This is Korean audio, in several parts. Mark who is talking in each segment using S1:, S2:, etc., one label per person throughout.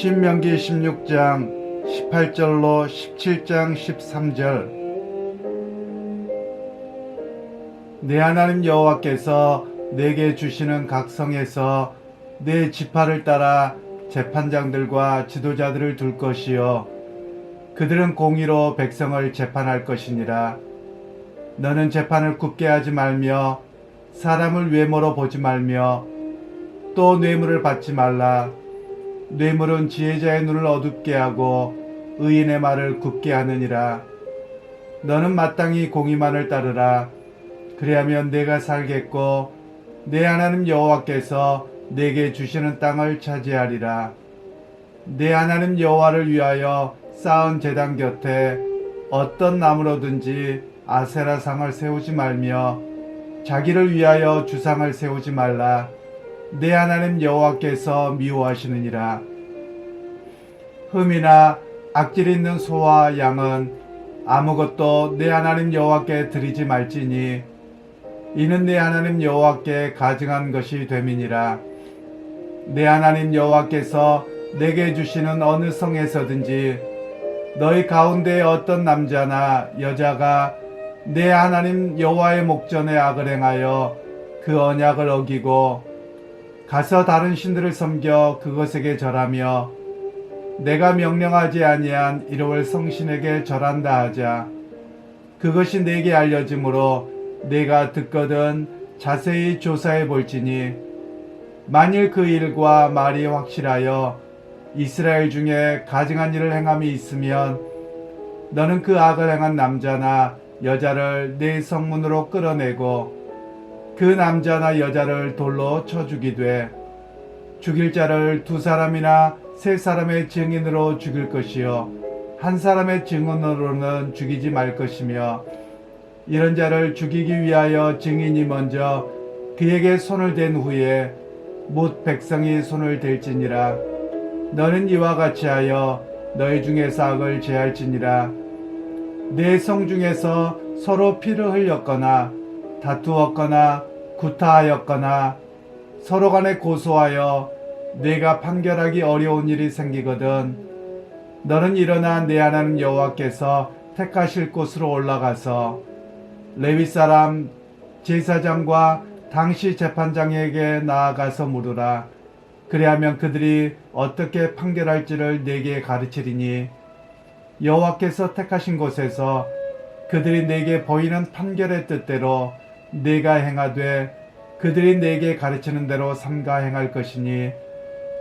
S1: 신명기 16장 18절로 17장 13절. 내 하나님 여호와께서 내게 주시는 각 성에서 내 지파를 따라 재판장들과 지도자들을 둘 것이요 그들은 공의로 백성을 재판할 것이니라. 너는 재판을 굽게 하지 말며 사람을 외모로 보지 말며 또 뇌물을 받지 말라. 뇌물은 지혜자의 눈을 어둡게 하고 의인의 말을 굽게 하느니라. 너는 마땅히 공의만을 따르라. 그리하면 내가 살겠고 내 하나님 여호와께서 내게 주시는 땅을 차지하리라. 내 하나님 여호와를 위하여 쌓은 제단 곁에 어떤 나무로든지 아세라상을 세우지 말며 자기를 위하여 주상을 세우지 말라. 내 하나님 여호와께서 미워하시느니라. 흠이나 악질 있는 소와 양은 아무것도 내 하나님 여호와께 드리지 말지니 이는 내 하나님 여호와께 가증한 것이 됨이니라. 내 하나님 여호와께서 내게 주시는 어느 성에서든지 너희 가운데 어떤 남자나 여자가 내 하나님 여호와의 목전에 악을 행하여 그 언약을 어기고 가서 다른 신들을 섬겨 그것에게 절하며 내가 명령하지 아니한 이로울 성신에게 절한다 하자. 그것이 내게 알려지므로 내가 듣거든 자세히 조사해 볼지니 만일 그 일과 말이 확실하여 이스라엘 중에 가증한 일을 행함이 있으면 너는 그 악을 행한 남자나 여자를 내 성문으로 끌어내고 그 남자나 여자를 돌로 쳐 죽이되 죽일 자를 2사람이나 3사람의 증인으로 죽일 것이요 한 사람의 증언으로는 죽이지 말 것이며 이런 자를 죽이기 위하여 증인이 먼저 그에게 손을 댄 후에 못 백성이 손을 댈지니라. 너는 이와 같이 하여 너희 중에서 악을 제할지니라. 내 성 중에서 서로 피를 흘렸거나 다투었거나 구타하였거나 서로 간에 고소하여 내가 판결하기 어려운 일이 생기거든 너는 일어나 내 하나님 여호와께서 택하실 곳으로 올라가서 레위 사람 제사장과 당시 재판장에게 나아가서 물으라. 그리하면 그들이 어떻게 판결할지를 내게 가르치리니 여호와께서 택하신 곳에서 그들이 내게 보이는 판결의 뜻대로 내가 행하되 그들이 내게 가르치는 대로 삼가 행할 것이니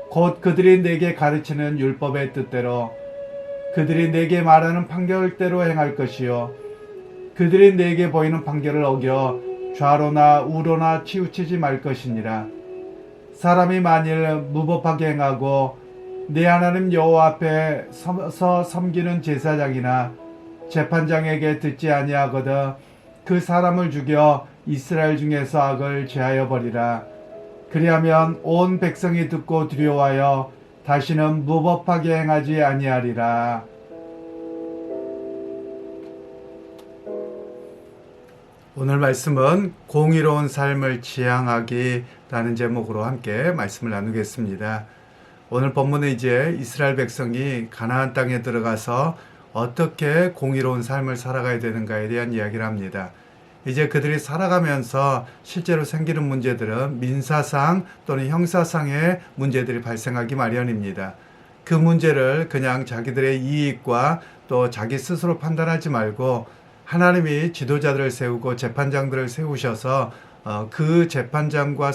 S1: 곧 그들이 내게 가르치는 율법의 뜻대로 그들이 내게 말하는 판결대로 행할 것이요 그들이 내게 보이는 판결을 어겨 좌로나 우로나 치우치지 말 것이니라. 사람이 만일 무법하게 행하고 내 하나님 여호와 앞에 서서 섬기는 제사장이나 재판장에게 듣지 아니하거든 그 사람을 죽여 이스라엘 중에서 악을 제하여 버리라. 그리하면 온 백성이 듣고 두려워하여 다시는 무법하게 행하지 아니하리라. 오늘 말씀은 공의로운 삶을 지향하기라는 제목으로 함께 말씀을 나누겠습니다. 오늘 본문은 이제 이스라엘 백성이 가나안 땅에 들어가서 어떻게 공의로운 삶을 살아가야 되는가에 대한 이야기를 합니다. 이제 그들이 살아가면서 실제로 생기는 문제들은 민사상 또는 형사상의 문제들이 발생하기 마련입니다. 그 문제를 그냥 자기들의 이익과 또 자기 스스로 판단하지 말고 하나님이 지도자들을 세우고 재판장들을 세우셔서 그 재판장과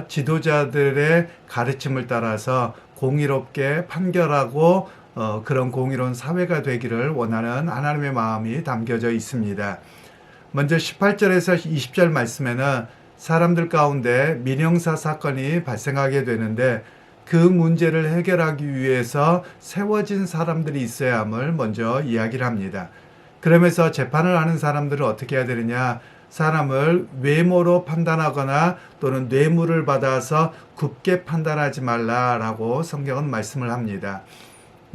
S1: 지도자들의 가르침을 따라서 공의롭게 판결하고 그런 공의로운 사회가 되기를 원하는 하나님의 마음이 담겨져 있습니다. 먼저 18절에서 20절 말씀에는 사람들 가운데 민형사 사건이 발생하게 되는데 그 문제를 해결하기 위해서 세워진 사람들이 있어야 함을 먼저 이야기를 합니다. 그러면서 재판을 하는 사람들은 어떻게 해야 되느냐? 사람을 외모로 판단하거나 또는 뇌물을 받아서 굽게 판단하지 말라라고 성경은 말씀을 합니다.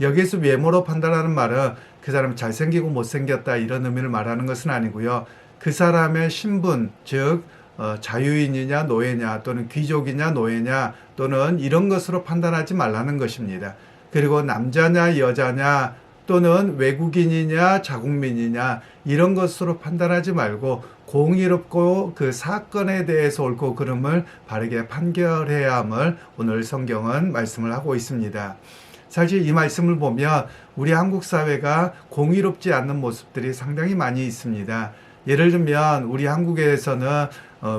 S1: 여기서 외모로 판단하는 말은 그 사람이 잘생기고 못생겼다 이런 의미를 말하는 것은 아니고요. 그 사람의 신분, 즉 자유인이냐 노예냐 또는 귀족이냐 노예냐 또는 이런 것으로 판단하지 말라는 것입니다. 그리고 남자냐 여자냐 또는 외국인이냐 자국민이냐 이런 것으로 판단하지 말고 공의롭고 그 사건에 대해서 옳고 그름을 바르게 판결해야 함을 오늘 성경은 말씀을 하고 있습니다. 사실 이 말씀을 보면 우리 한국 사회가 공의롭지 않는 모습들이 상당히 많이 있습니다. 예를 들면 우리 한국에서는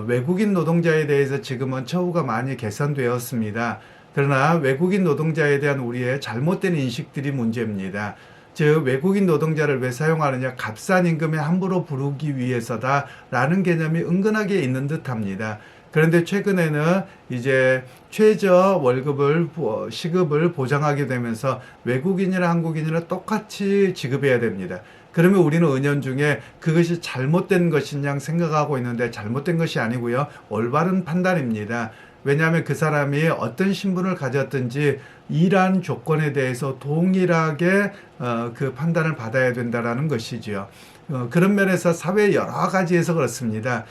S1: 외국인 노동자에 대해서 지금은 처우가 많이 개선되었습니다. 그러나 외국인 노동자에 대한 우리의 잘못된 인식들이 문제입니다. 즉 외국인 노동자를 왜 사용하느냐, 값싼 임금에 함부로 부르기 위해서다 라는 개념이 은근하게 있는 듯합니다. 그런데 최근에는 이제 최저 월급을 시급을 보장하게 되면서 외국인이나 한국인이나 똑같이 지급해야 됩니다. 그러면 우리는 은연중에 그것이 잘못된 것이냐 생각하고 있는데 잘못된 것이 아니고요, 올바른 판단입니다. 왜냐하면 그 사람이 어떤 신분을 가졌든지 일한 조건에 대해서 동일하게 그 판단을 받아야 된다라는 것이지요. 그런 면에서 사회 여러 가지에서 그렇습니다.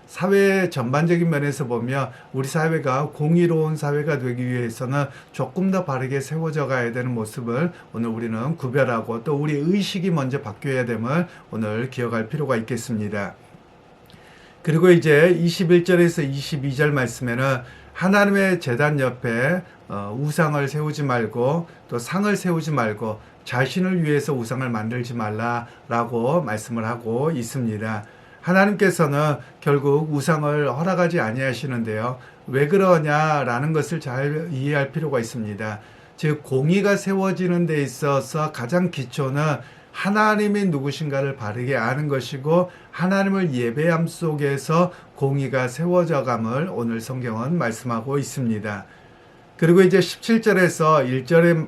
S1: 사회 전반적인 면에서 보면 우리 사회가 공의로운 사회가 되기 위해서는 조금 더 바르게 세워져 가야 되는 모습을 오늘 우리는 구별하고 또 우리 의식이 먼저 바뀌어야 됨을 오늘 기억할 필요가 있겠습니다. 그리고 이제 21절에서 22절 말씀에는 하나님의 제단 옆에 우상을 세우지 말고 또 상을 세우지 말고 자신을 위해서 우상을 만들지 말라라고 말씀을 하고 있습니다. 하나님께서는 결국 우상을 허락하지 아니하시는데요. 왜 그러냐라는 것을 잘 이해할 필요가 있습니다. 즉 공의가 세워지는 데 있어서 가장 기초는 하나님이 누구신가를 바르게 아는 것이고 하나님을 예배함 속에서 공의가 세워져감을 오늘 성경은 말씀하고 있습니다. 그리고 이제 17절에서 1절에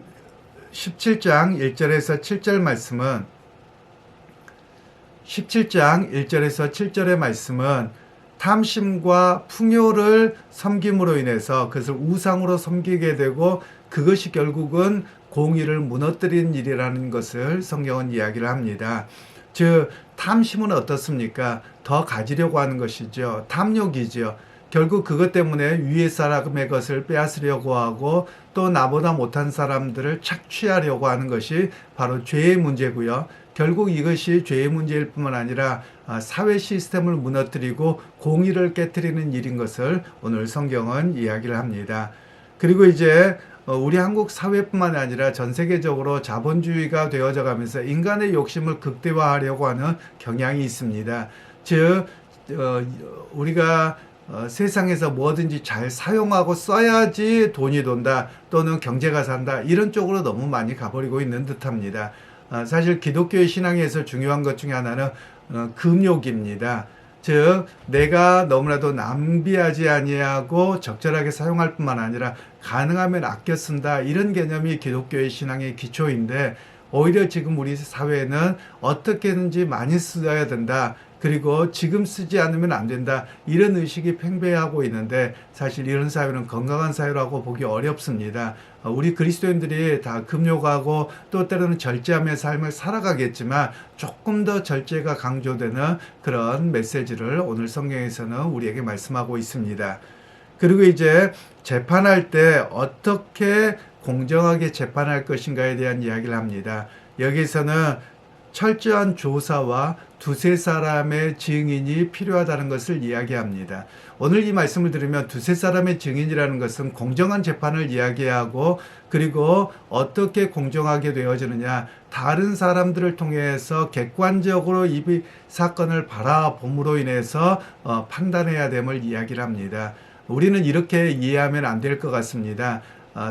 S1: 17장 1절에서 7절 말씀은 17장 1절에서 7절의 말씀은 탐심과 풍요를 섬김으로 인해서 그것을 우상으로 섬기게 되고 그것이 결국은 공의를 무너뜨리는 일이라는 것을 성경은 이야기를 합니다. 즉 탐심은 어떻습니까? 더 가지려고 하는 것이죠. 탐욕이죠. 결국 그것 때문에 위에 사람의 것을 빼앗으려고 하고 또 나보다 못한 사람들을 착취하려고 하는 것이 바로 죄의 문제고요. 결국 이것이 죄의 문제일 뿐만 아니라 사회 시스템을 무너뜨리고 공의를 깨뜨리는 일인 것을 오늘 성경은 이야기를 합니다. 그리고 이제 우리 한국 사회뿐만 아니라 전 세계적으로 자본주의가 되어져 가면서 인간의 욕심을 극대화하려고 하는 경향이 있습니다. 즉 우리가 세상에서 뭐든지 잘 사용하고 써야지 돈이 돈다 또는 경제가 산다 이런 쪽으로 너무 많이 가버리고 있는 듯합니다. 사실 기독교의 신앙에서 중요한 것 중에 하나는 금욕입니다. 즉 내가 너무나도 낭비하지 아니하고 적절하게 사용할 뿐만 아니라 가능하면 아껴 쓴다 이런 개념이 기독교의 신앙의 기초인데 오히려 지금 우리 사회는 어떻게든지 많이 써야 된다. 그리고 지금 쓰지 않으면 안 된다. 이런 의식이 팽배하고 있는데 사실 이런 사회는 건강한 사회라고 보기 어렵습니다. 우리 그리스도인들이 다 금욕하고 또 때로는 절제하며 삶을 살아가겠지만 조금 더 절제가 강조되는 그런 메시지를 오늘 성경에서는 우리에게 말씀하고 있습니다. 그리고 이제 재판할 때 어떻게 공정하게 재판할 것인가에 대한 이야기를 합니다. 여기서는 철저한 조사와 두세 사람의 증인이 필요하다는 것을 이야기합니다. 오늘 이 말씀을 들으면 두세 사람의 증인이라는 것은 공정한 재판을 이야기하고 그리고 어떻게 공정하게 되어지느냐 다른 사람들을 통해서 객관적으로 이 사건을 바라봄으로 인해서 판단해야 됨을 이야기를 합니다. 우리는 이렇게 이해하면 안 될 것 같습니다.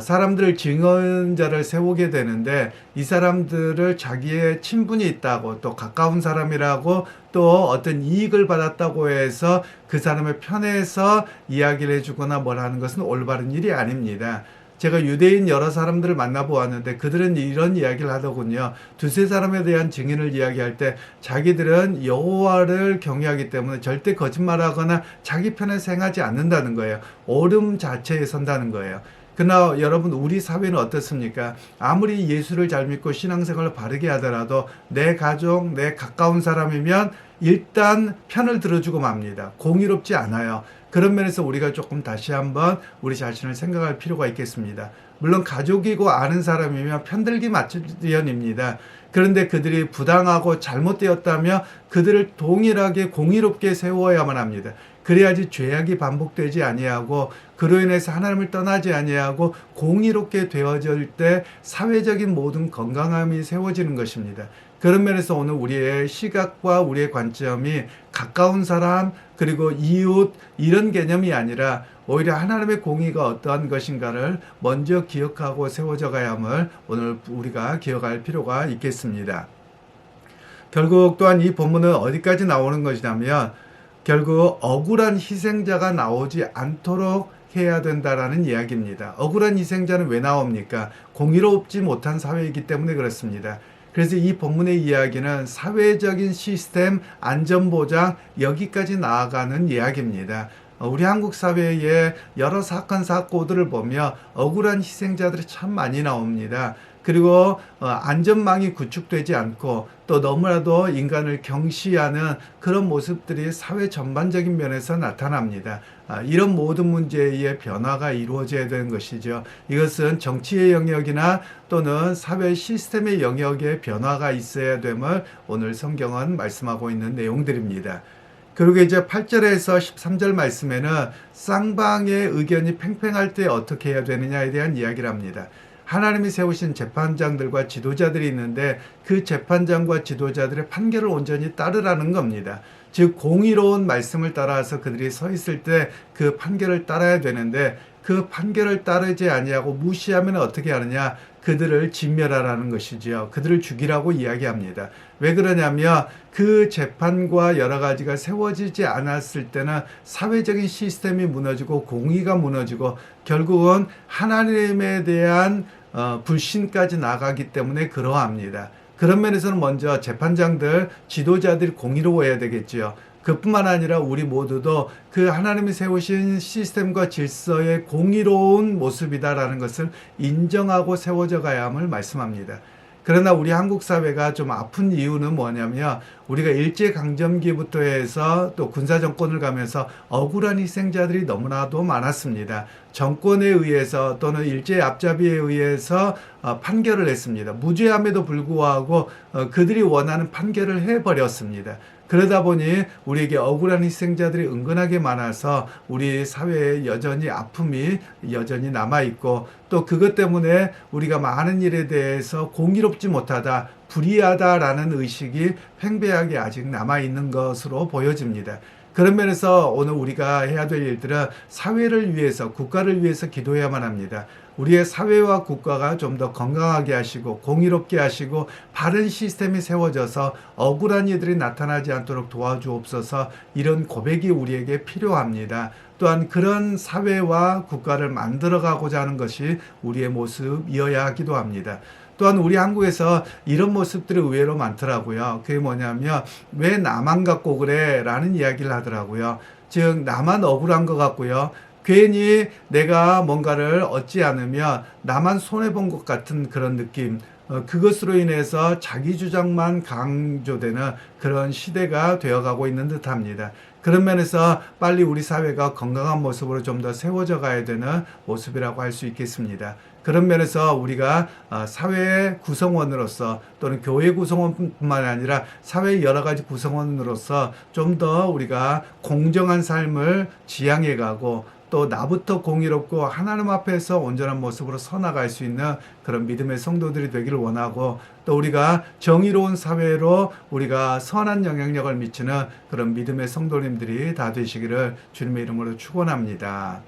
S1: 사람들을 증언자를 세우게 되는데 이 사람들을 자기의 친분이 있다고 또 가까운 사람이라고 또 어떤 이익을 받았다고 해서 그 사람의 편에서 이야기를 해주거나 뭘 하는 것은 올바른 일이 아닙니다. 제가 유대인 여러 사람들을 만나보았는데 그들은 이런 이야기를 하더군요. 두세 사람에 대한 증인을 이야기할 때 자기들은 여호와를 경외하기 때문에 절대 거짓말하거나 자기 편에서 행하지 않는다는 거예요. 옳음 자체에 선다는 거예요. 그러나 여러분, 우리 사회는 어떻습니까? 아무리 예수를 잘 믿고 신앙생활을 바르게 하더라도 내 가족, 내 가까운 사람이면 일단 편을 들어주고 맙니다. 공의롭지 않아요. 그런 면에서 우리가 조금 다시 한번 우리 자신을 생각할 필요가 있겠습니다. 물론 가족이고 아는 사람이면 편들기 마련입니다. 그런데 그들이 부당하고 잘못되었다며 그들을 동일하게 공의롭게 세워야만 합니다. 그래야지 죄악이 반복되지 아니하고 그로 인해서 하나님을 떠나지 아니하고 공의롭게 되어질 때 사회적인 모든 건강함이 세워지는 것입니다. 그런 면에서 오늘 우리의 시각과 우리의 관점이 가까운 사람 그리고 이웃 이런 개념이 아니라 오히려 하나님의 공의가 어떠한 것인가를 먼저 기억하고 세워져 가야 함을 오늘 우리가 기억할 필요가 있겠습니다. 결국 또한 이 본문은 어디까지 나오는 것이냐면 결국 억울한 희생자가 나오지 않도록 해야 된다라는 이야기입니다. 억울한 희생자는 왜 나옵니까? 공의롭지 못한 사회이기 때문에 그렇습니다. 그래서 이 본문의 이야기는 사회적인 시스템, 안전보장 여기까지 나아가는 이야기입니다. 우리 한국 사회의 여러 사건 사고들을 보며 억울한 희생자들이 참 많이 나옵니다. 그리고 안전망이 구축되지 않고 또 너무나도 인간을 경시하는 그런 모습들이 사회 전반적인 면에서 나타납니다. 이런 모든 문제의 변화가 이루어져야 되는 것이죠. 이것은 정치의 영역이나 또는 사회 시스템의 영역에 변화가 있어야 됨을 오늘 성경은 말씀하고 있는 내용들입니다. 그리고 이제 8절에서 13절 말씀에는 쌍방의 의견이 팽팽할 때 어떻게 해야 되느냐에 대한 이야기를 합니다. 하나님이 세우신 재판장들과 지도자들이 있는데 그 재판장과 지도자들의 판결을 온전히 따르라는 겁니다. 즉 공의로운 말씀을 따라서 그들이 서 있을 때 그 판결을 따라야 되는데 그 판결을 따르지 아니하고 무시하면 어떻게 하느냐? 그들을 진멸하라는 것이지요. 그들을 죽이라고 이야기합니다. 왜 그러냐면 그 재판과 여러 가지가 세워지지 않았을 때는 사회적인 시스템이 무너지고 공의가 무너지고 결국은 하나님에 대한 불신까지 나가기 때문에 그러합니다. 그런 면에서는 먼저 재판장들, 지도자들이 공의로워야 되겠지요. 그뿐만 아니라 우리 모두도 그 하나님이 세우신 시스템과 질서의 공의로운 모습이다라는 것을 인정하고 세워져 가야 함을 말씀합니다. 그러나 우리 한국 사회가 좀 아픈 이유는 뭐냐면 우리가 일제강점기부터 해서 또 군사정권을 가면서 억울한 희생자들이 너무나도 많았습니다. 정권에 의해서 또는 일제 앞잡이에 의해서 판결을 했습니다. 무죄함에도 불구하고 그들이 원하는 판결을 해버렸습니다. 그러다 보니 우리에게 억울한 희생자들이 은근하게 많아서 우리 사회에 여전히 아픔이 여전히 남아있고 또 그것 때문에 우리가 많은 일에 대해서 공의롭지 못하다, 불의하다라는 의식이 팽배하게 아직 남아있는 것으로 보여집니다. 그런 면에서 오늘 우리가 해야 될 일들은 사회를 위해서, 국가를 위해서 기도해야만 합니다. 우리의 사회와 국가가 좀 더 건강하게 하시고 공의롭게 하시고 바른 시스템이 세워져서 억울한 이들이 나타나지 않도록 도와주옵소서. 이런 고백이 우리에게 필요합니다. 또한 그런 사회와 국가를 만들어가고자 하는 것이 우리의 모습이어야 하기도 합니다. 또한 우리 한국에서 이런 모습들이 의외로 많더라고요. 그게 뭐냐면 왜 나만 갖고 그래? 라는 이야기를 하더라고요. 즉 나만 억울한 것 같고요. 괜히 내가 뭔가를 얻지 않으면 나만 손해본 것 같은 그런 느낌, 그것으로 인해서 자기 주장만 강조되는 그런 시대가 되어가고 있는 듯합니다. 그런 면에서 빨리 우리 사회가 건강한 모습으로 좀 더 세워져 가야 되는 모습이라고 할 수 있겠습니다. 그런 면에서 우리가 사회의 구성원으로서 또는 교회 구성원뿐만 아니라 사회의 여러 가지 구성원으로서 좀 더 우리가 공정한 삶을 지향해 가고 또 나부터 공의롭고 하나님 앞에서 온전한 모습으로 서나갈 수 있는 그런 믿음의 성도들이 되기를 원하고 또 우리가 정의로운 사회로 우리가 선한 영향력을 미치는 그런 믿음의 성도님들이 다 되시기를 주님의 이름으로 축원합니다.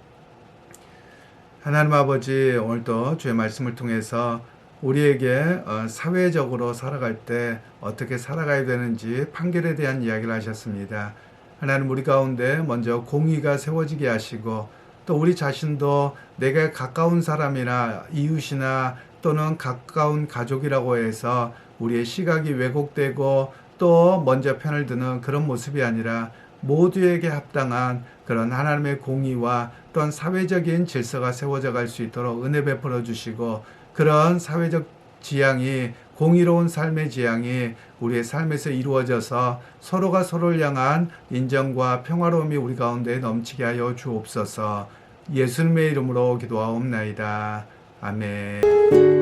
S1: 하나님 아버지, 오늘도 주의 말씀을 통해서 우리에게 사회적으로 살아갈 때 어떻게 살아가야 되는지 판결에 대한 이야기를 하셨습니다. 하나님, 우리 가운데 먼저 공의가 세워지게 하시고 또 우리 자신도 내가 가까운 사람이나 이웃이나 또는 가까운 가족이라고 해서 우리의 시각이 왜곡되고 또 먼저 편을 드는 그런 모습이 아니라 모두에게 합당한 그런 하나님의 공의와 또한 사회적인 질서가 세워져 갈 수 있도록 은혜 베풀어 주시고, 그런 사회적 지향이, 공의로운 삶의 지향이 우리의 삶에서 이루어져서 서로가 서로를 향한 인정과 평화로움이 우리 가운데 넘치게 하여 주옵소서. 예수님의 이름으로 기도하옵나이다. 아멘.